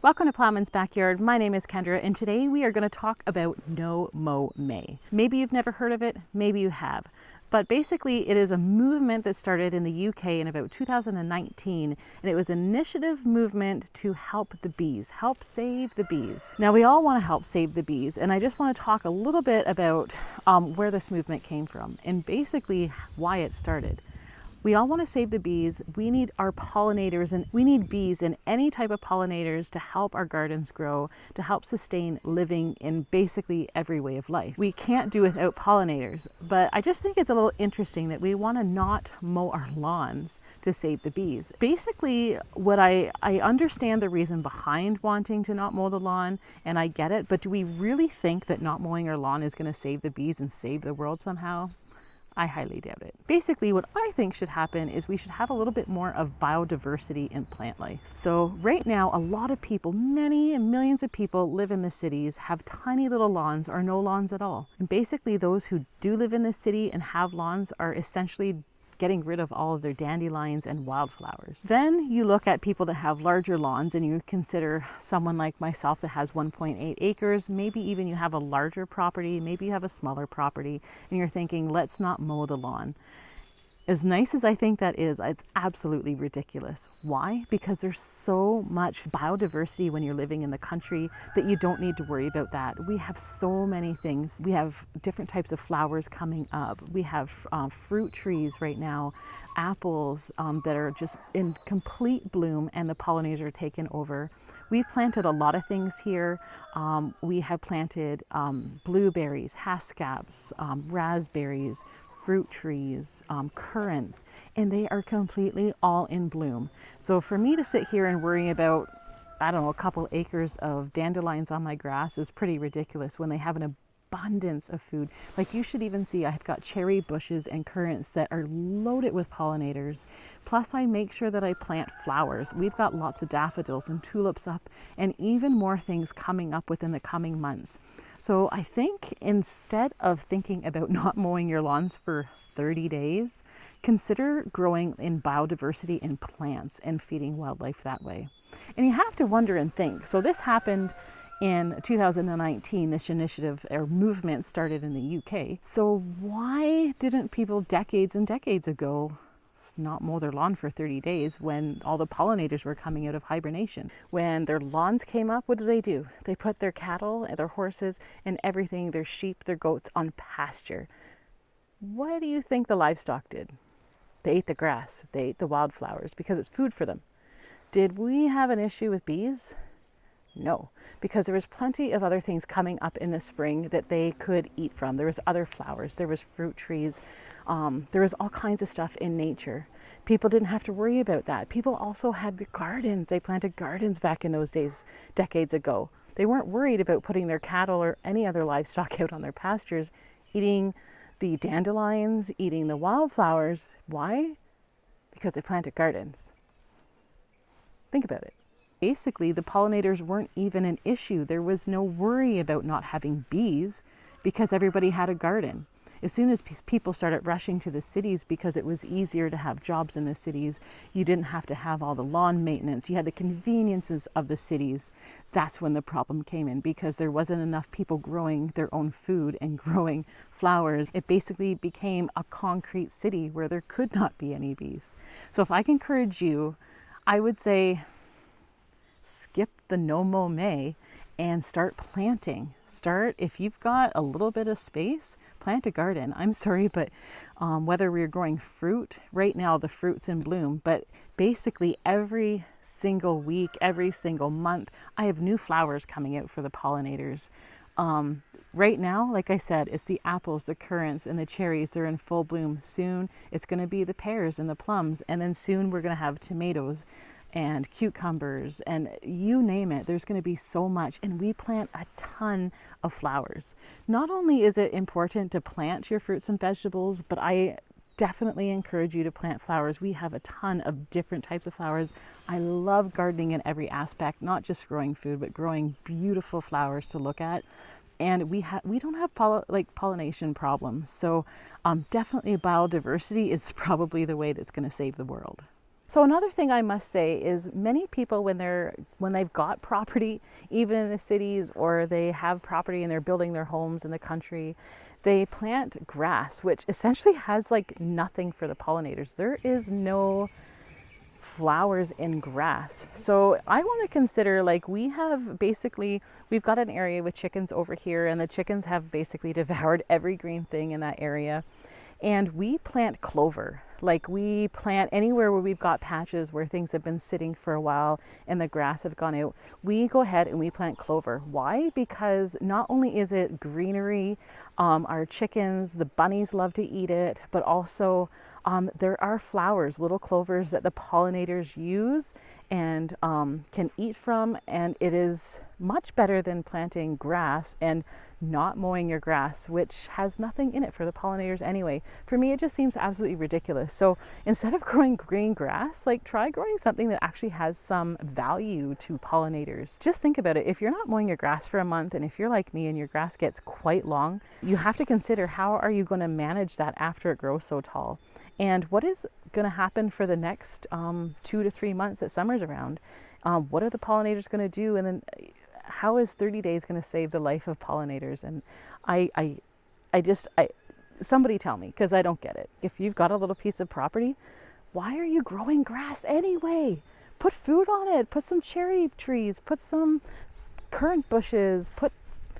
Welcome to Plowman's Backyard. My name is Kendra, and today we are going to talk about nomowmay. Maybe you've never heard of it, maybe you have. But basically, it is a movement that started in the UK in about 2019, and it was an initiative movement to help the bees, help save the bees. Now, we all want to help save the bees, and I just want to talk a little bit about where this movement came from and basically why it started. We all want to save the bees. We need our pollinators, and we need bees and any type of pollinators to help our gardens grow, to help sustain living in basically every way of life. We can't do without pollinators, but I just think it's a little interesting that we want to not mow our lawns to save the bees. Basically, what I understand the reason behind wanting to not mow the lawn, and I get it, but do we really think that not mowing our lawn is going to save the bees and save the world somehow? I highly doubt it. Basically, what I think should happen is we should have a little bit more of biodiversity in plant life. So right now, a lot of people, many millions of people live in the cities, have tiny little lawns or no lawns at all. And basically, those who do live in the city and have lawns are essentially getting rid of all of their dandelions and wildflowers. Then you look at people that have larger lawns, and you consider someone like myself that has 1.8 acres, maybe even you have a larger property, maybe you have a smaller property, and you're thinking, let's not mow the lawn. As nice as I think that is, it's absolutely ridiculous. Why? Because there's so much biodiversity when you're living in the country that you don't need to worry about that. We have so many things. We have different types of flowers coming up. We have fruit trees right now, apples that are just in complete bloom, and the pollinators are taken over. We've planted a lot of things here. We have planted blueberries, haskaps, raspberries, fruit trees, currants, and they are completely all in bloom. So for me to sit here and worry about, I don't know, a couple acres of dandelions on my grass is pretty ridiculous when they have an abundance of food. Like, you should even see I've got cherry bushes and currants that are loaded with pollinators. Plus, I make sure that I plant flowers. We've got lots of daffodils and tulips up, and even more things coming up within the coming months. So I think instead of thinking about not mowing your lawns for 30 days, consider growing in biodiversity in plants and feeding wildlife that way. And you have to wonder and think. So this happened in 2019, this initiative or movement started in the UK. So why didn't people decades and decades ago not mow their lawn for 30 days when all the pollinators were coming out of hibernation? When their lawns came up, what do? They put their cattle and their horses and everything, their sheep, their goats, on pasture. What do you think the livestock did? They ate the grass, they ate the wildflowers because it's food for them. Did we have an issue with bees? No, because there was plenty of other things coming up in the spring that they could eat from. There was other flowers, there was fruit trees, there was all kinds of stuff in nature. People didn't have to worry about that. People also had the gardens. They planted gardens back in those days, decades ago. They weren't worried about putting their cattle or any other livestock out on their pastures, eating the dandelions, eating the wildflowers. Why? Because they planted gardens. Think about it. Basically, the pollinators weren't even an issue. There was no worry about not having bees because everybody had a garden. As soon as people started rushing to the cities because it was easier to have jobs in the cities, you didn't have to have all the lawn maintenance. You had the conveniences of the cities. That's when the problem came in, because there wasn't enough people growing their own food and growing flowers. It basically became a concrete city where there could not be any bees. So if I can encourage you, I would say skip the nomowmay and start planting. If you've got a little bit of space, plant a garden. I'm sorry, but whether we're growing fruit, right now the fruit's in bloom, but basically every single week, every single month, I have new flowers coming out for the pollinators. Right now, like I said, it's the apples, the currants, and the cherries. They're in full bloom. Soon it's going to be the pears and the plums, and then soon we're going to have tomatoes and cucumbers, and you name it. There's going to be so much, and we plant a ton of flowers. Not only is it important to plant your fruits and vegetables, but I definitely encourage you to plant flowers. We have a ton of different types of flowers. I love gardening in every aspect, not just growing food, but growing beautiful flowers to look at. And we don't have pollination problems. So definitely biodiversity is probably the way that's going to save the world. So another thing I must say is many people when they've got property, even in the cities, or they have property and they're building their homes in the country, they plant grass, which essentially has like nothing for the pollinators. There is no flowers in grass. So I want to consider, like, we've got an area with chickens over here, and the chickens have basically devoured every green thing in that area. And we plant clover. Like, we plant anywhere where we've got patches where things have been sitting for a while and the grass have gone out. We go ahead and we plant clover. Why? Because not only is it greenery, our chickens, the bunnies love to eat it, but also there are flowers, little clovers that the pollinators use and can eat from, and it is much better than planting grass and not mowing your grass, which has nothing in it for the pollinators anyway. For me, it just seems absolutely ridiculous. So instead of growing green grass, like, try growing something that actually has some value to pollinators. Just think about it. If you're not mowing your grass for a month, and if you're like me and your grass gets quite long, you have to consider, how are you going to manage that after it grows so tall? And what is going to happen for the next 2 to 3 months that summer's around? What are the pollinators going to do? And then how is 30 days going to save the life of pollinators? And somebody tell me, because I don't get it. If you've got a little piece of property, why are you growing grass anyway? Put food on it. Put some cherry trees. Put some currant bushes. Put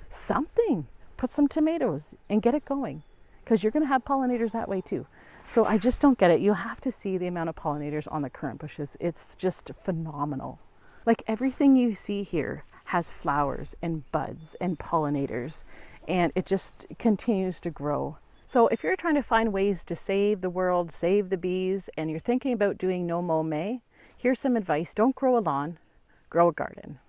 something. Put some tomatoes and get it going, because you're going to have pollinators that way too. So I just don't get it. You have to see the amount of pollinators on the currant bushes. It's just phenomenal. Like, everything you see here has flowers and buds and pollinators, and it just continues to grow. So if you're trying to find ways to save the world, save the bees, and you're thinking about doing nomowmay, here's some advice. Don't grow a lawn, grow a garden.